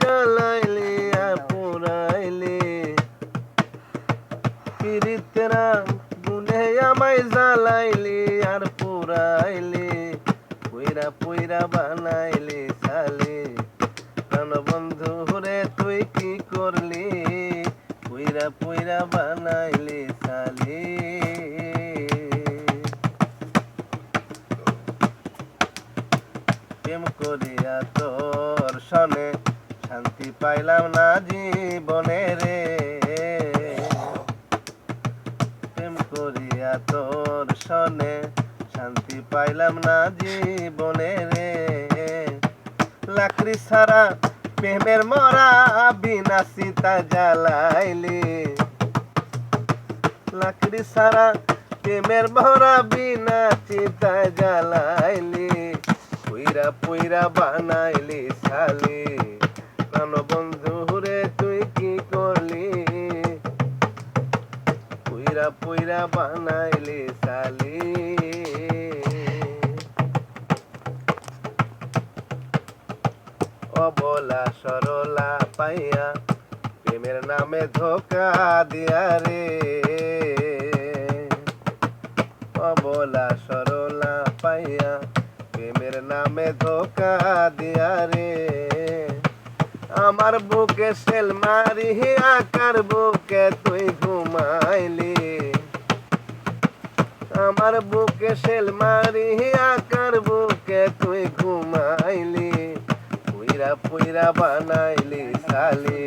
জ্বালাইলি আর পুরাইলি, পীড়িতের গুনে আমায় জ্বালাইলি আর পুরাইলি, পুইরা পুইরা বানাইলি সালি। প্রাণ বন্ধু রে তুই কি করলি, পুইরা পুইরা বানাইলি সালি। প্রেম করিয়া তোর সনে শান্তি পাইলাম না জীবনে রে, প্রেম করিয়া তোর সনে শান্তি পাইলাম না জীবনে রে। লাকড়ি ছাড়া প্রেমের মরা বিনা সীতা জ্বালাইলি, লাকড়ি ছাড়া প্রেমের মরা বিনা সীতা জ্বালাইলি, পুইরা পুইরা বানাইলি সালি। প্রাণ বন্ধু রে তুই কি করলি, পুইরা পুইরা বানাইলি সালি। অবলা সরলা পাইয়া প্রেমের নামে ধোকা দিয়া রে, অবলা সরলা পাইয়া প্রেমের নামে ধোকা দিয়া রে। আমার বুকে সেল মারি আকার বুকে তুই ঘুমাইলি, আমার বুকে সেল মারি আকার বুকে তুই ঘুমাইলি, পুইরা পুইরা বানাইলি সালি।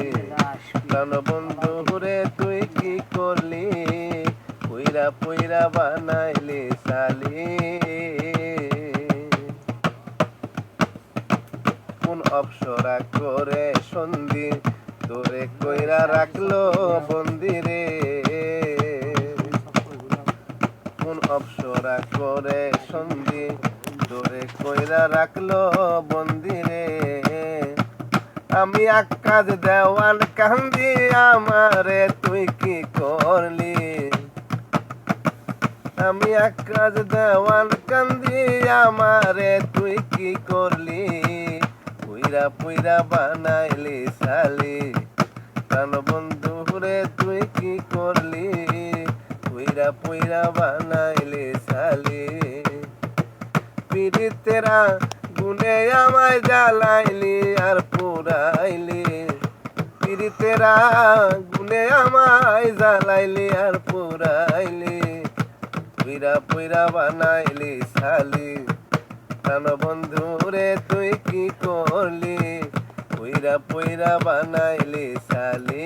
প্রাণ বন্ধু রে তুই কি করলি, পুইরা পুইরা বানাইলি সালি। কোন অপসরা করে সন্ধি তোরে কইরা রাখলো বন্দি রে, কোন অপসরা করে সন্ধি তোরে কইরা রাখলো বন্দি রে। আমি আকাশ দেওয়ান কান্দি আমারে তুই কি করলি, আমি আকাশ দেওয়ান কান্দি আমারে তুই কি করলি, পুইরা পুইরা বানাইলি সালি। প্রাণ বন্ধু রে তুই কি করলি, পুইরা পুইরা বানাইলি সালি। পীড়িতের গুনে আমায় জ্বালাইলি আর পুরাইলি, পীড়িতের গুনে আমায় জ্বালাইলি আর পুরাইলি, পুইরা পুইরা বানাইলি সালি। প্রাণ বন্ধু রে তুই কি করলি, পুইরা পুইরা বানাইলি সালি।